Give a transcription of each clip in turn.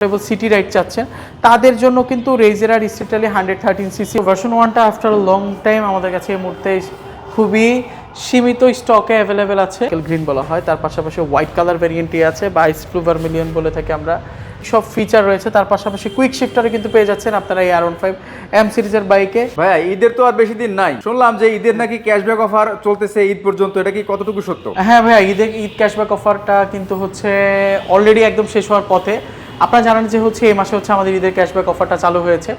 City ride চাচ্ছেন তাদের জন্য কিন্তু রেজের আর স্ট্রিটালি 113cc ভার্সন 1টা আফটার লং টাইম আমাদের কাছে এই মুহূর্তে খুবই সীমিত স্টকে অ্যাভেলেবেল আছে। গ্রিন বলা হয়, তার পাশাপাশি হোয়াইট কালার ভ্যারিয়েন্টই আছে বা আইস ব্লু ভার্মিলিয়ন বলে থাকি আমরা। সব ফিচার রয়েছে, তার পাশাপাশি কুইক শিফটারে কিন্তু পেয়ে যাচ্ছেন আপনারা এই R15 M সিরিজের বাইকে। ভাইয়া ঈদের তো আর বেশি দিন নাই, শুনলাম যে ঈদের নাকি ক্যাশব্যাক অফার চলতেছে ঈদ পর্যন্ত, এটা কি কতটুকু সত্য? হ্যাঁ ভাইয়া, ঈদ ক্যাশব্যাক অফারটা কিন্তু হচ্ছে অলরেডি একদম শেষ হওয়ার পথে। আপনারা জানেন যে হচ্ছে এই মাসে হচ্ছে আমাদের ঈদের ক্যাশব্যাক অফারটা চালু হয়েছে।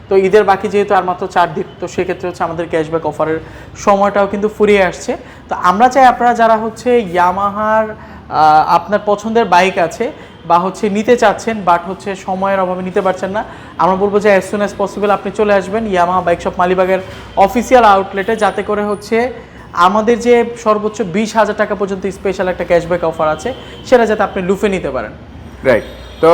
তো ঈদের বাকি যেহেতু আর মাত্র 4 দিন, তো সেক্ষেত্রে হচ্ছে আমাদের ক্যাশব্যাক অফারের সময়টাও কিন্তু ফুরিয়ে আসছে। তো আমরা চাই আপনারা যারা হচ্ছে ইয়ামাহার আপনার পছন্দের বাইক আছে বা হচ্ছে নিতে চাচ্ছেন বাট হচ্ছে সময়ের অভাবে নিতে পারছেন না, আমরা বলবো যে অ্যাজ সুন অ্যাজ পসিবল আপনি চলে আসবেন ইয়ামাহা বাইক শপ মালিবাগের অফিসিয়াল আউটলেটে, যাতে করে হচ্ছে আমাদের যে সর্বোচ্চ 20,000 টাকা পর্যন্ত স্পেশাল একটা ক্যাশব্যাক অফার আছে সেটা যাতে আপনি লুফে নিতে পারেন। রাইট, তো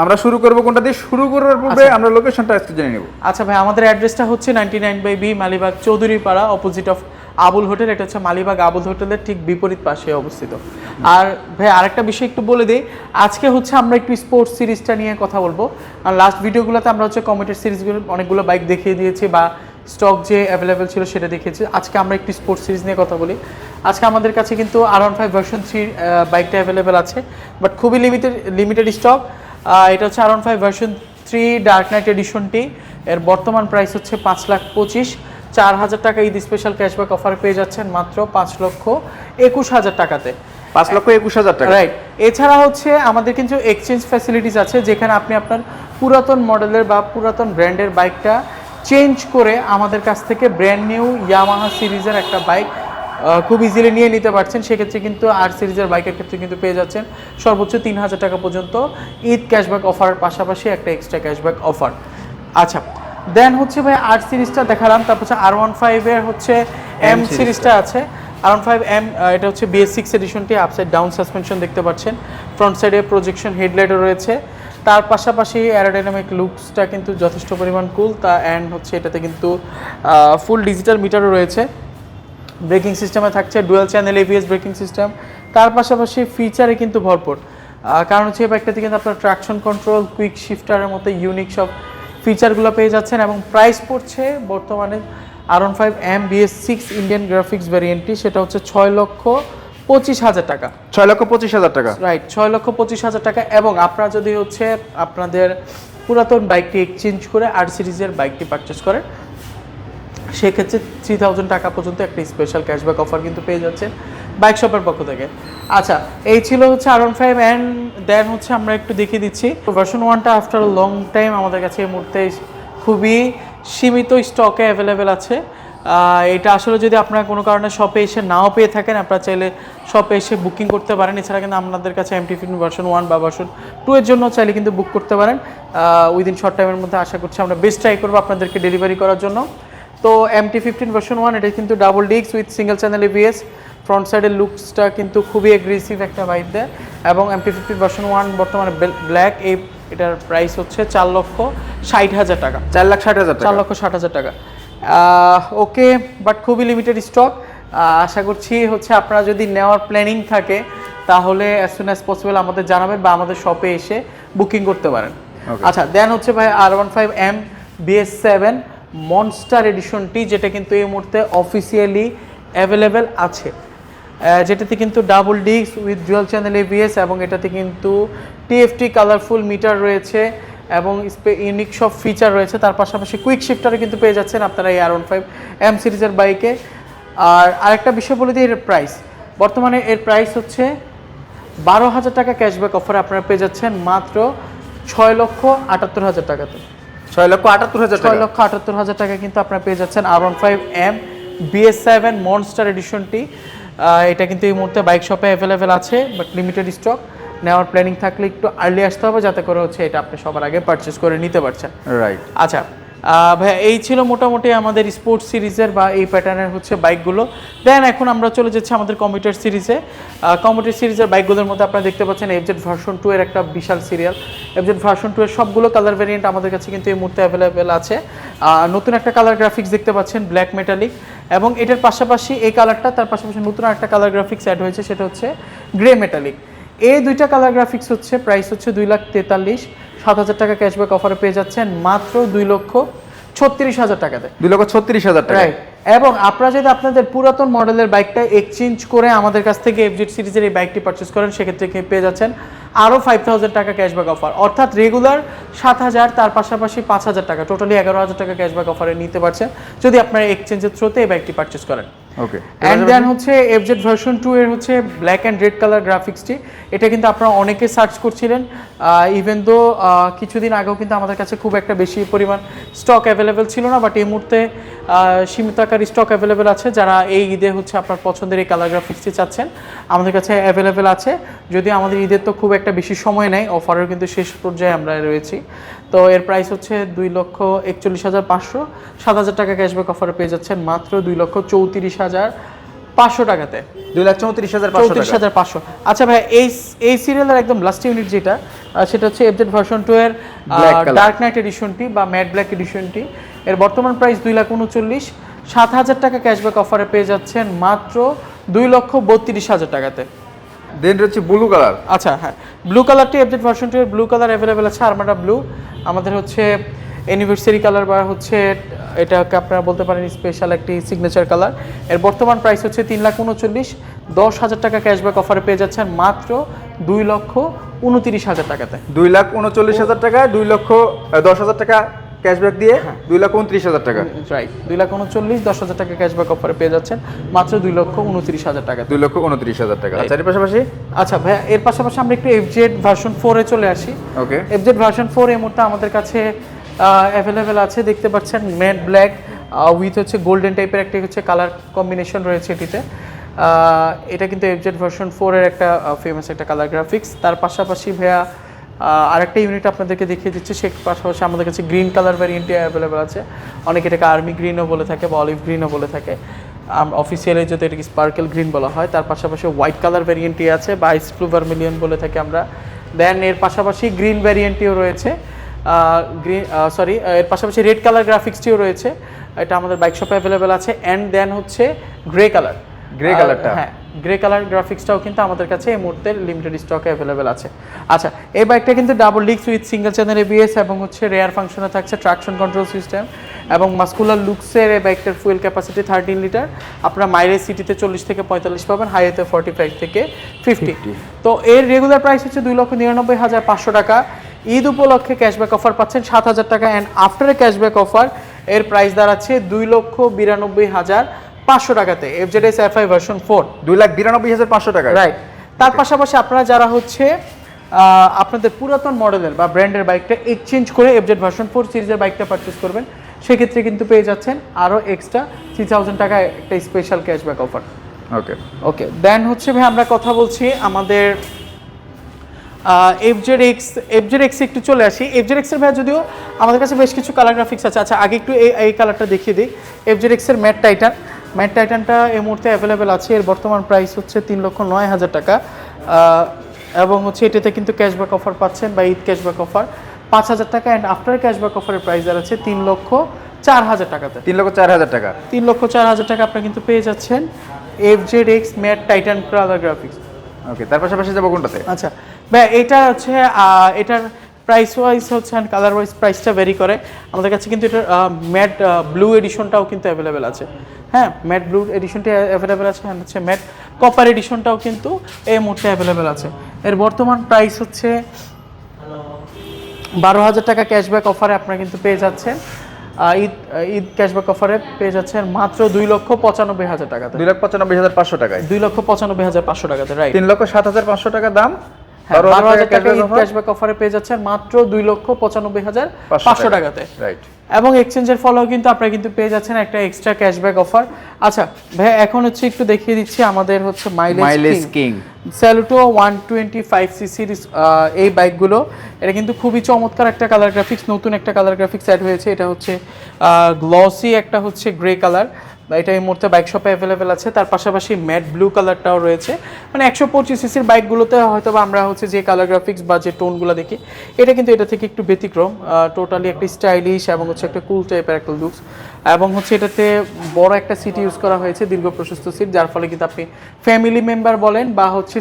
আমরা শুরু করবো কোনটা দিয়ে? শুরু করার পূর্বে আমরা লোকেশনটা একটু জেনে নেব। আচ্ছা ভাই, আমাদের অ্যাড্রেসটা হচ্ছে 99/B Malibagh Chowdhurypara, opposite of Abul hotel. এটা হচ্ছে মালিবাগ আবুল হোটেলের ঠিক বিপরীত পাশে অবস্থিত। আর ভাই আরেকটা বিষয় একটু বলে দিই, আজকে হচ্ছে আমরা একটু স্পোর্টস সিরিজটা নিয়ে কথা বলবো। আর লাস্ট ভিডিওগুলোতে আমরা হচ্ছে কমিউটার সিরিজগুলো অনেকগুলো বাইক দেখিয়ে দিয়েছি বা স্টক যে অ্যাভেলেবেল ছিল সেটা দেখিয়েছি। আজকে আমরা একটু স্পোর্টস সিরিজ নিয়ে কথা বলি। আজকে আমাদের কাছে কিন্তু R15 ভার্সন 3 বাইকটা অ্যাভেলেবেল আছে, বাট খুবই লিমিটেড স্টক। এটা হচ্ছে R15 ভার্সন 3 ডার্ক নাইট এডিশনটি। এর বর্তমান প্রাইস হচ্ছে 5,25,000 টাকা। ঈদ স্পেশাল ক্যাশব্যাক অফার পেয়ে যাচ্ছেন মাত্র 5,21,000 টাকাতে। 5,21,000 টাকা, রাইট। এছাড়া হচ্ছে আমাদের কিন্তু এক্সচেঞ্জ ফ্যাসিলিটিস আছে, যেখানে আপনি আপনার পুরাতন মডেলের বা পুরাতন ব্র্যান্ডের বাইকটা চেঞ্জ করে আমাদের কাছ থেকে ব্র্যান্ড নিউ ইয়ামাহা সিরিজের একটা বাইক খুব ইজিলি নিয়ে নিতে পারছেন। সেক্ষেত্রে কিন্তু আর সিরিজের বাইকের ক্ষেত্রে কিন্তু পেয়ে যাচ্ছেন সর্বোচ্চ 3,000 টাকা পর্যন্ত ঈদ ক্যাশব্যাক অফারের পাশাপাশি একটা এক্সট্রা ক্যাশব্যাক অফার। আচ্ছা, দেন হচ্ছে ভাই আর সিরিজটা দেখালাম, তারপর হচ্ছে R15 এর হচ্ছে M সিরিজটা আছে। R15 M এটা হচ্ছে BS6 এডিশনটি, আপসাইড ডাউন সাসপেনশন দেখতে পাচ্ছেন, ফ্রন্ট সাইডে প্রজেকশন হেডলাইটও রয়েছে। তার পাশাপাশি অ্যারোডাইনামিক লুকসটা কিন্তু যথেষ্ট পরিমাণ কুল। অ্যান্ড হচ্ছে এটাতে কিন্তু ফুল ডিজিটাল মিটারও রয়েছে। ব্রেকিং সিস্টেমে থাকছে dual channel ABS braking system. তার পাশাপাশি ফিচারে কিন্তু ভরপুর, কারণ হচ্ছে এই বাইকটাতে কিন্তু আপনার ট্রাকশন কন্ট্রোল, কুইক শিফটারের মতো ইউনিক সব ফিচারগুলো পেয়ে যাচ্ছেন। এবং প্রাইস পড়ছে বর্তমানে R15 M BS6 Indian graphics ভ্যারিয়েন্টটি, সেটা হচ্ছে 6,25,000 টাকা। 6,25,000 টাকা, রাইট, 6,25,000 টাকা। এবং আপনারা যদি হচ্ছে আপনাদের পুরাতন বাইকটি এক্সচেঞ্জ করে আর সিরিজের বাইকটি পারচেস করেন, সেক্ষেত্রে 3,000 টাকা পর্যন্ত একটা স্পেশাল ক্যাশব্যাক অফার কিন্তু পেয়ে যাচ্ছেন বাইক শপের পক্ষ থেকে। আচ্ছা, এই ছিল হচ্ছে R15 অ্যান্ড দেন হচ্ছে আমরা একটু দেখিয়ে দিচ্ছি ভার্সন 1টা আফটার লং টাইম আমাদের কাছে এই মুহূর্তে খুবই সীমিত স্টকে অ্যাভেলেবেল আছে। এটা আসলে যদি আপনারা কোনো কারণে শপে এসে নাও পেয়ে থাকেন, আপনারা চাইলে শপে এসে বুকিং করতে পারেন। এছাড়া কিন্তু আপনাদের কাছে MT15 ভার্সন 1 বা ভার্সন 2 এর জন্য চাইলে কিন্তু বুক করতে পারেন। উইদিন শর্ট টাইমের মধ্যে আশা করছি আমরা বেস্ট ট্রাই করবো আপনাদেরকে ডেলিভারি করার জন্য। তো MT15 ভার্সন 1 এটা কিন্তু double disc with single channel ABS, front সাইডের লুকসটা কিন্তু খুবই অ্যাগ্রেসিভ একটা ভাইব দেয়। এবং MT15 ভার্সন 1 বর্তমানে ব্ল্যাক, এটার প্রাইস হচ্ছে 4,60,000 টাকা। 4,60,000 টাকা, 4,60,000 টাকা। ওকে, বাট খুবই লিমিটেড স্টক। আশা করছি হচ্ছে আপনারা যদি নেওয়ার প্ল্যানিং থাকে তাহলে অ্যাজ সুন অ্যাজ পসিবল আমাদের জানাবেন বা আমাদের শপে এসে বুকিং করতে পারেন। আচ্ছা, দেন হচ্ছে ভাই R15 M BS7 মনস্টার এডিশনটি, যেটা কিন্তু এই মুহূর্তে অফিসিয়ালি অ্যাভেলেবেল আছে, যেটাতে কিন্তু double disc with dual channel ABS এবং এটাতে কিন্তু TFT কালারফুল মিটার রয়েছে এবং ইউনিক সব ফিচার রয়েছে। তার পাশাপাশি কুইক শিফটারে কিন্তু পেয়ে যাচ্ছেন আপনারা এই R15 M সিরিজের বাইকে। আর আরেকটা বিষয় বলে দিই, এর প্রাইস বর্তমানে এর প্রাইস হচ্ছে 12,000 টাকা ক্যাশব্যাক অফারে আপনারা পেয়ে যাচ্ছেন মাত্র 6,78,000 টাকাতে। 6,78,000 টাকা, 6,78,000 টাকা কিন্তু আপনারা পেয়ে যাচ্ছেন R15 M BS7 মনস্টার এডিশনটি। এটা কিন্তু এই মুহূর্তে বাইক শপে অ্যাভেলেবেল আছে, বাট লিমিটেড স্টক। নেওয়ার প্ল্যানিং থাকলে একটু আর্লি আসতে হবে, যাতে করে হচ্ছে এটা আপনি সবার আগে পারচেস করে নিতে পারছেন। রাইট। আচ্ছা ভাইয়া, এই ছিল মোটামুটি আমাদের স্পোর্টস সিরিজের বা এই প্যাটার্নের হচ্ছে বাইকগুলো। দেন এখন আমরা চলে যাচ্ছি আমাদের কমিউটার সিরিজে। কমিউটার সিরিজের বাইকগুলোর মধ্যে আপনারা দেখতে পাচ্ছেন FZ ভার্সন 2 এর একটা বিশাল সিরিয়াল। FZ ভার্সন 2 এর সবগুলো কালার ভ্যারিয়েন্ট আমাদের কাছে কিন্তু এই মুহূর্তে অ্যাভেলেবেল আছে। নতুন একটা কালার গ্রাফিক্স দেখতে পাচ্ছেন ব্ল্যাক মেটালিক, এবং এটার পাশাপাশি এই কালারটা, তার পাশাপাশি নতুন একটা কালার গ্রাফিক্স অ্যাড হয়েছে, সেটা হচ্ছে গ্রে মেটালিক। এই দুইটা কালার গ্রাফিক্স হচ্ছে প্রাইস হচ্ছে 2,43,000 7,000 টাকা ক্যাশব্যাক অফারে পেয়ে যাচ্ছেন মাত্র 2,36,000 টাকাতে। 2,36,000 টাকা। রাইট। এবং আপনারা যদি আপনাদের পুরাতন মডেলের বাইকটা এক্সচেঞ্জ করে আমাদের কাছ থেকে এফজেড সিরিজের এই বাইকটি পারচেজ করেন, সেক্ষেত্রে পেয়ে যাচ্ছেন আরও 5,000 টাকা ক্যাশব্যাক অফার। অর্থাৎ রেগুলার 7,000, তার পাশাপাশি 5,000 টাকা, টোটালি 11,000 টাকা ক্যাশব্যাক অফারে নিতে পারছেন যদি আপনারা এক্সচেঞ্জের থ্রুতে এই বাইকটি পারচেজ করেন। ওকে। অ্যান্ড দেন হচ্ছে এফজেড ভার্সন 2 এর হচ্ছে ব্ল্যাক অ্যান্ড রেড কালার গ্রাফিক্সটি, এটা কিন্তু আপনারা অনেকে সার্চ করছিলেন, ইভেন দো কিছুদিন আগেও কিন্তু আমাদের কাছে খুব একটা বেশি পরিমাণ স্টক অ্যাভেলেবেল ছিল না, বাট এই মুহূর্তে সীমিত আকারে স্টক অ্যাভেলেবেল আছে। যারা এই ঈদে হচ্ছে আপনার পছন্দের এই কালার গ্রাফিক্সটি চাচ্ছেন, আমাদের কাছে অ্যাভেলেবেল আছে। যদি আমাদের ঈদের তো খুব একটা বেশি সময় নেই, অফারের কিন্তু শেষ পর্যায়ে আমরা রয়েছি। তো এর প্রাইস হচ্ছে 2,41,500, 7,000 টাকা ক্যাশব্যাক অফারে পেয়ে যাচ্ছেন মাত্র 2,34,500 টাকাতে। 2,34,500 টাকা। আচ্ছা ভাই, এই সিরিয়ালের একদম লাস্ট ইউনিট যেটা, সেটা হচ্ছে এফজেড ভার্সন 2 এর ডার্ক নাইট এডিশনটি বা ম্যাট ব্ল্যাক এডিশনটি। এর বর্তমান প্রাইস 2,39,000, 7,000 টাকা ক্যাশব্যাক অফারে পেয়ে যাচ্ছেন মাত্র 2,32,000 টাকাতে। দেন হচ্ছে ব্লু কালার। আচ্ছা হ্যাঁ, ব্লু কালারটি এফজেড ভার্সন 2 এর ব্লু কালার অ্যাভেলেবেল আছে, আরমাডা ব্লু। আমাদের হচ্ছে অ্যানিভার্সারি কালার বা হচ্ছে এটাকে আপনারা বলতে পারেন স্পেশাল একটি সিগনেচার কালার। এর বর্তমান প্রাইস হচ্ছে 3,39,000, 10,000 টাকা ক্যাশব্যাক অফারে পেয়ে যাচ্ছেন মাত্র 2,29,000 টাকাতে। 2,39,000 টাকা, 10,000 টাকা ক্যাশব্যাক দিয়ে 2,29,000 টাকা। রাইট, 2,39,000, 10,000 টাকা ক্যাশব্যাক অফারে পেয়ে যাচ্ছেন মাত্র 2,29,000 টাকা। 2,29,000 টাকা। আচ্ছা, এর পাশাপাশি আচ্ছা ভাইয়া, এর পাশাপাশি আমরা একটু এফজেড ভার্সন 4 এ চলে আসি। ওকে। এফজেড ভার্সন 4 এই মুহূর্তে আমাদের কাছে অ্যাভেলেবেল আছে, দেখতে পাচ্ছেন ম্যাট ব্ল্যাক উইথ হচ্ছে গোল্ডেন টাইপের একটি হচ্ছে কালার কম্বিনেশন রয়েছে এটিতে। এটা কিন্তু এফজেড ভার্সন 4 এর একটা ফেমাস একটা কালার গ্রাফিক্স। তার পাশাপাশি ভাইয়া আরেকটা ইউনিট আপনাদেরকে দেখিয়ে দিচ্ছি, সে পাশাপাশি আমাদের কাছে গ্রিন কালার ভ্যারিয়েন্টটি অ্যাভেলেবেল আছে। অনেকে এটাকে আর্মি গ্রিনও বলে থাকে বা অলিভ গ্রিনও বলে থাকে, অফিসিয়ালি যদি এটাকে স্পার্কেল গ্রিন বলা হয়। তার পাশাপাশি হোয়াইট কালার ভ্যারিয়েন্টটি আছে বা আইস ব্লু ভার্মিলিয়ন বলে থাকি আমরা। দেন এর পাশাপাশি গ্রিন ভ্যারিয়েন্টটিও রয়েছে, এর পাশাপাশি রেড কালার গ্রাফিক্সটিও রয়েছে, এটা আমাদের বাইক শপে অ্যাভেলেবেল আছে। অ্যান্ড দেন হচ্ছে গ্রে কালার, হ্যাঁ গ্রে কালার গ্রাফিক্সটাও কিন্তু আমাদের কাছে এই মুহূর্তে লিমিটেড স্টকে অ্যাভেলেবেল আছে। আচ্ছা, এই বাইকটা কিন্তু double disc with single channel ABS এবং হচ্ছে রেয়ার ফাংশনে থাকছে ট্রাকশন কন্ট্রোল সিস্টেম এবং মাস্কুলার লুকসের এই বাইকটার ফুয়েল ক্যাপাসিটি 13 লিটার। আপনারা মাইলেজ সিটিতে 40 থেকে 45 পাবেন, হাইওয়েতে 45 থেকে 50। তো এর রেগুলার প্রাইস হচ্ছে 2,99,500 টাকা। ঈদ উপলক্ষে ক্যাশব্যাক অফার পাচ্ছেন 7,000 টাকা, অ্যান্ড আফটার ক্যাশব্যাক অফার এর প্রাইস দাঁড়াচ্ছে 2,92,500 টাকাতে। এফজেডএস এফআই ভার্সন 4 2,92,500 টাকা। রাইট। তার পাশাপাশি আপনারা যারা হচ্ছে আপনাদের পুরাতন মডেলের বা ব্র্যান্ডের বাইকটা এক্সচেঞ্জ করে এফজেড ভার্সন 4 সিরিজের বাইকটা পারচেস করবেন, সেক্ষেত্রে কিন্তু পেয়ে যাচ্ছেন আরও এক্সট্রা 3,000 টাকা একটা স্পেশাল ক্যাশব্যাক অফার। ওকে। দেন হচ্ছে ভাই আমরা কথা বলছি আমাদের এফজেড এক্স একটু চলে আসি। এফজেড এক্সের ভাই যদিও আমাদের কাছে বেশ কিছু কালার গ্রাফিক্স আছে। আচ্ছা, আগে একটু এই কালারটা দেখিয়ে দিই। এফজেড এক্সের ম্যাট টাইটানটা এই মুহূর্তে অ্যাভেলেবেল আছে। এর বর্তমান প্রাইস হচ্ছে 3,09,000 টাকা, এবং হচ্ছে এটাতে কিন্তু ক্যাশব্যাক অফার পাচ্ছেন বা ঈদ ক্যাশব্যাক অফার 5,000 টাকা, অ্যান্ড আফটার ক্যাশব্যাক অফারের প্রাইস দাঁড়াচ্ছে 3,04,000 টাকাতে। 3,04,000 টাকা। 3,04,000 টাকা আপনারা কিন্তু পেয়ে যাচ্ছেন FZ X matte titan colour graphics. Okay, তার পাশাপাশি যাবো কোনটাতে? আচ্ছা ভাই, এটা হচ্ছে এটার প্রাইস ওয়াইজ হচ্ছে অ্যান্ড কালার ওয়াইজ প্রাইসটা ভ্যারি করে। আমাদের কাছে কিন্তু এটার ম্যাট ব্লু এডিশনটাও কিন্তু অ্যাভেলেবেল আছে। হ্যাঁ, ম্যাট ব্লু এডিশনটি অ্যাভেলেবেল আছে, অ্যান্ড হচ্ছে ম্যাট কপার এডিশনটাও কিন্তু এই মুহূর্তে অ্যাভেলেবেল আছে। এর বর্তমান প্রাইস হচ্ছে 12,000 টাকা ক্যাশব্যাক অফারে আপনারা কিন্তু পেয়ে যাচ্ছেন। ঈদ ক্যাশব্যাক অফারে পেয়ে যাচ্ছেন মাত্র 2,95,000 টাকাতে। 2,95,500 টাকায়। 2,95,500 টাকাতে, রাইট। 3,07,500 টাকা দাম, 12,000 টাকা ঈদ ক্যাশব্যাক অফারে পেয়ে যাচ্ছেন মাত্র 2,95,500 টাকাতে, রাইট। এবং এক্সচেঞ্জের ফলেও কিন্তু আপনারা কিন্তু পেয়ে যাচ্ছেন একটা এক্সট্রা ক্যাশব্যাক অফার। আচ্ছা ভাই, এখন হচ্ছে একটু দেখিয়ে দিচ্ছি আমাদের হচ্ছে মাইলেজ কিং স্যালুটো 125 সিসির এই বাইকগুলো। এটা কিন্তু খুবই চমৎকার একটা কালার গ্রাফিক্স, নতুন একটা কালার গ্রাফিক্স অ্যাড হয়েছে। এটা হচ্ছে গ্লসি একটা হচ্ছে গ্রে কালার এটা এই মুহূর্তে বাইক শপে অ্যাভেলেবেল আছে। তার পাশাপাশি ম্যাট ব্লু কালারটাও রয়েছে। মানে 125 সিসির বাইকগুলোতে হয়তো বা আমরা হচ্ছে যে কালার গ্রাফিক্স বা যে টোনগুলো দেখি, এটা কিন্তু এটা থেকে একটু ব্যতিক্রম। টোটালি একটা স্টাইলিশ এবং হচ্ছে একটা কুল টাইপের একটা লুকস, এবং হচ্ছে এটাতে বড় একটা সিট ইউজ করা হয়েছে, দীর্ঘ প্রশস্ত সিট, যার ফলে কিন্তু আপনি ফ্যামিলি মেম্বার বলেন বা হচ্ছে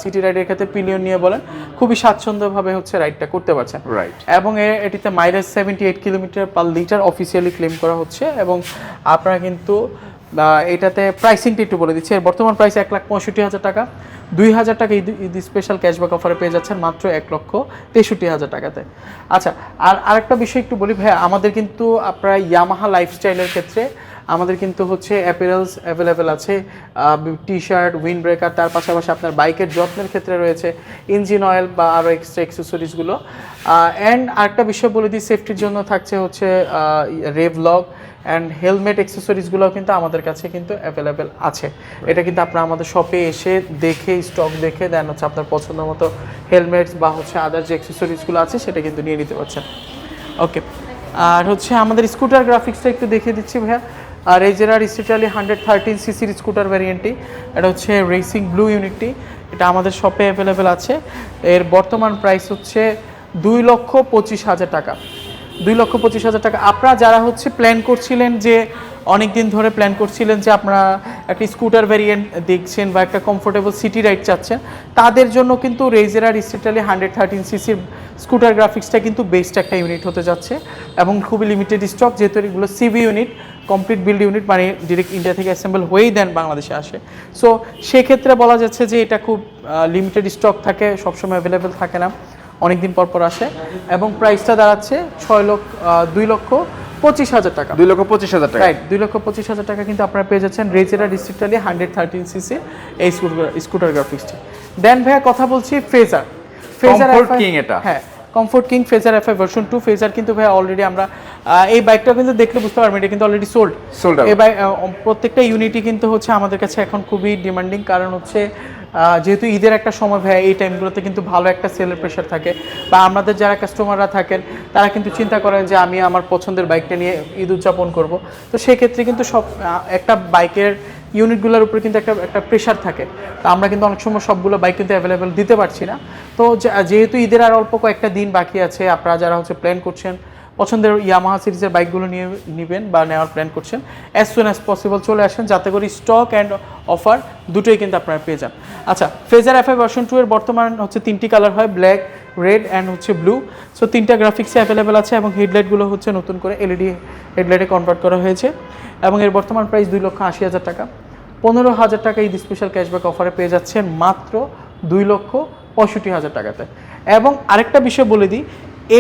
সিটি রাইডের ক্ষেত্রে পিলিয়ন নিয়ে বলেন, খুবই স্বাচ্ছন্দ্যভাবে হচ্ছে রাইডটা করতে পারছেন। রাইট। এবং এটিতে mileage 78 kilometre per litre officially claim করা হচ্ছে। এবং আপনারা কিন্তু এটাতে প্রাইসিংটা একটু বলে দিচ্ছি। এর বর্তমান প্রাইস 1,65,000 টাকা। 2,000 টাকা ঈদ স্পেশাল ক্যাশব্যাক অফারে পেয়ে যাচ্ছেন মাত্র 1,63,000 টাকাতে। আচ্ছা, আর আরেকটা বিষয় একটু বলি ভাইয়া, আমাদের কিন্তু আপনারা ইয়ামাহা লাইফস্টাইলের ক্ষেত্রে আমাদের কিন্তু হচ্ছে অ্যাপারেলস অ্যাভেলেবেল আছে, টি শার্ট, উইন্ড ব্রেকার, তার পাশাপাশি আপনার বাইকের যত্নের ক্ষেত্রে রয়েছে ইঞ্জিন অয়েল বা আরও এক্সট্রা অ্যাক্সেসরিজগুলো। অ্যান্ড আরেকটা বিষয় বলে দিই, সেফটির জন্য থাকছে হচ্ছে রেভলগ অ্যান্ড হেলমেট অ্যাক্সেসরিজগুলোও কিন্তু আমাদের কাছে কিন্তু অ্যাভেলেবেল আছে। এটা কিন্তু আপনারা আমাদের শপে এসে দেখে, স্টক দেখে দেন হচ্ছে আপনার পছন্দ মতো হেলমেটস বা হচ্ছে আদার যে অ্যাক্সেসরিজগুলো আছে সেটা কিন্তু নিয়ে নিতে পারছেন। ওকে, আর হচ্ছে আমাদের স্কুটার গ্রাফিক্সটা একটু দেখিয়ে দিচ্ছি ভাইয়া। আর রেজেরার স্পেশালি 113 সিসির স্কুটার ভ্যারিয়েন্টটি, এটা হচ্ছে রেসিং ব্লু ইউনিটটি, এটা আমাদের শপে অ্যাভেলেবেল আছে। এর বর্তমান প্রাইস হচ্ছে 2,25,000 টাকা। 2,25,000 টাকা। আপনারা যারা হচ্ছে প্ল্যান করছিলেন যে অনেক দিন ধরে প্ল্যান করছিলেন যে আপনারা একটা স্কুটার ভ্যারিয়েন্ট দেখছেন বা একটা কমফোর্টেবল সিটি রাইড চাচ্ছেন, তাদের জন্য কিন্তু রেজেরার স্পেশালি 113 সিসির স্কুটার গ্রাফিক্সটা কিন্তু বেস্ট একটা ইউনিট হতে যাচ্ছে এবং খুবই লিমিটেড স্টক, যেহেতু এগুলো CV unit, complete build unit, মানে ডিরেক্ট ইন্ডিয়া থেকে অ্যাসেম্বল হয়েই দেন বাংলাদেশে আসে। সো সেক্ষেত্রে বলা যাচ্ছে যে এটা খুব লিমিটেড স্টক থাকে, সবসময় অ্যাভেলেবেল থাকে না, অনেক দিন পর পর আসে। এবং প্রাইসটা দাঁড়াচ্ছে 2,25,000 টাকা। 2,25,000 টাকা। রাইট, 2,25,000 টাকা কিন্তু আপনারা পেয়ে যাচ্ছেন রেজেরা ডিস্ট্রিক্টালি 113 সিসি এই স্কুটার গ্রাফিক্সটি। দেন ভাইয়া কথা বলছি ফেজার। কমফোর্ট কিং এটা। হ্যাঁ, comfort king phasor FI version 2। Phasor কিন্তু ভাইয়া অলরেডি আমরা এই বাইকটা কিন্তু দেখলে বুঝতে পারবেন এটা কিন্তু অলরেডি সোল্ড আউট। এই বাইক প্রত্যেকটা ইউনিটই কিন্তু হচ্ছে আমাদের কাছে এখন খুবই ডিমান্ডিং, কারণ হচ্ছে যেহেতু ঈদের একটা সময় ভাইয়া, এই টাইমগুলোতে কিন্তু ভালো একটা সেলের প্রেশার থাকে, বা আমাদের যারা কাস্টমাররা থাকেন তারা কিন্তু চিন্তা করেন যে আমি আমার পছন্দের বাইকটা নিয়ে ঈদ উদযাপন করব। তো সেক্ষেত্রে কিন্তু সব একটা বাইকের ইউনিটগুলোর উপরে কিন্তু একটা প্রেশার থাকে। তো আমরা কিন্তু অনেক সময় সবগুলো বাইক কিন্তু অ্যাভেলেবেল দিতে পারছি না। তো যেহেতু ঈদের আর অল্প কয়েকটা দিন বাকি আছে, আপনারা যারা হচ্ছে প্ল্যান করছেন পছন্দের ইয়ামাহা সিরিজের বাইকগুলো নিয়ে নেবেন বা নেওয়ার প্ল্যান করছেন, অ্যাজ সুন অ্যাজ পসিবল চলে আসেন, যাতে করে স্টক অ্যান্ড অফার দুটোই কিন্তু আপনারা পেয়ে যান। আচ্ছা, ফেজার FI ভার্সন 2 এর বর্তমান হচ্ছে 3টি কালার হয়, ব্ল্যাক, রেড অ্যান্ড হচ্ছে ব্লু। সো 3টা গ্রাফিক্সে অ্যাভেলেবেল আছে এবং হেডলাইটগুলো হচ্ছে নতুন করে LED হেডলাইটে কনভার্ট করা হয়েছে। এবং এর বর্তমান প্রাইস 2,80,000 টাকা। 15,000 টাকা ঈদ স্পেশাল ক্যাশব্যাক অফারে পেয়ে যাচ্ছেন মাত্র 2,65,000 টাকাতে। এবং আরেকটা বিষয় বলে দিই,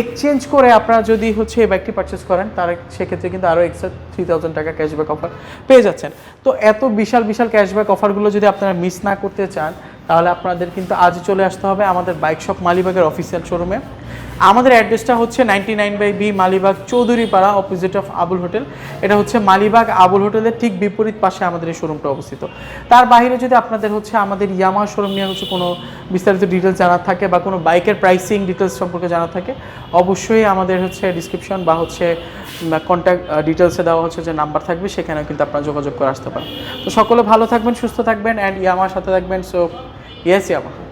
এক্সচেঞ্জ করে আপনারা যদি হচ্ছে এই বাইকটি পারচেস করেন, তার সেক্ষেত্রে কিন্তু আরও এক্সট্রা 3,000 টাকা ক্যাশব্যাক অফার পেয়ে যাচ্ছেন। তো এত বিশাল বিশাল ক্যাশব্যাক অফারগুলো যদি আপনারা মিস না করতে চান, তাহলে আপনাদের কিন্তু আজই চলে আসতে হবে আমাদের বাইক শপ মালিবাগের অফিসিয়াল শোরুমে। আমাদের অ্যাড্রেসটা হচ্ছে 99/B Malibagh Chowdhurypara, opposite of Abul hotel. এটা হচ্ছে মালিবাগ আবুল হোটেলের ঠিক বিপরীত পাশে আমাদের এই শোরুমটা অবস্থিত। তার বাইরে যদি আপনাদের হচ্ছে আমাদের ইয়ামাহা শোরুম নিয়ে হচ্ছে কোনো বিস্তারিত ডিটেলস জানার থাকে বা কোনো বাইকের প্রাইসিং ডিটেলস সম্পর্কে জানার থাকে, অবশ্যই আমাদের হচ্ছে ডিসক্রিপশন বা হচ্ছে কন্ট্যাক্ট ডিটেলসে দেওয়া হচ্ছে যে নাম্বার থাকবে, সেখানে কিন্তু আপনারা যোগাযোগ করে আসতে পারেন। তো সকলে ভালো থাকবেন, সুস্থ থাকবেন অ্যান্ড ইয়ামাহার সাথে থাকবেন। So yes Yamaha.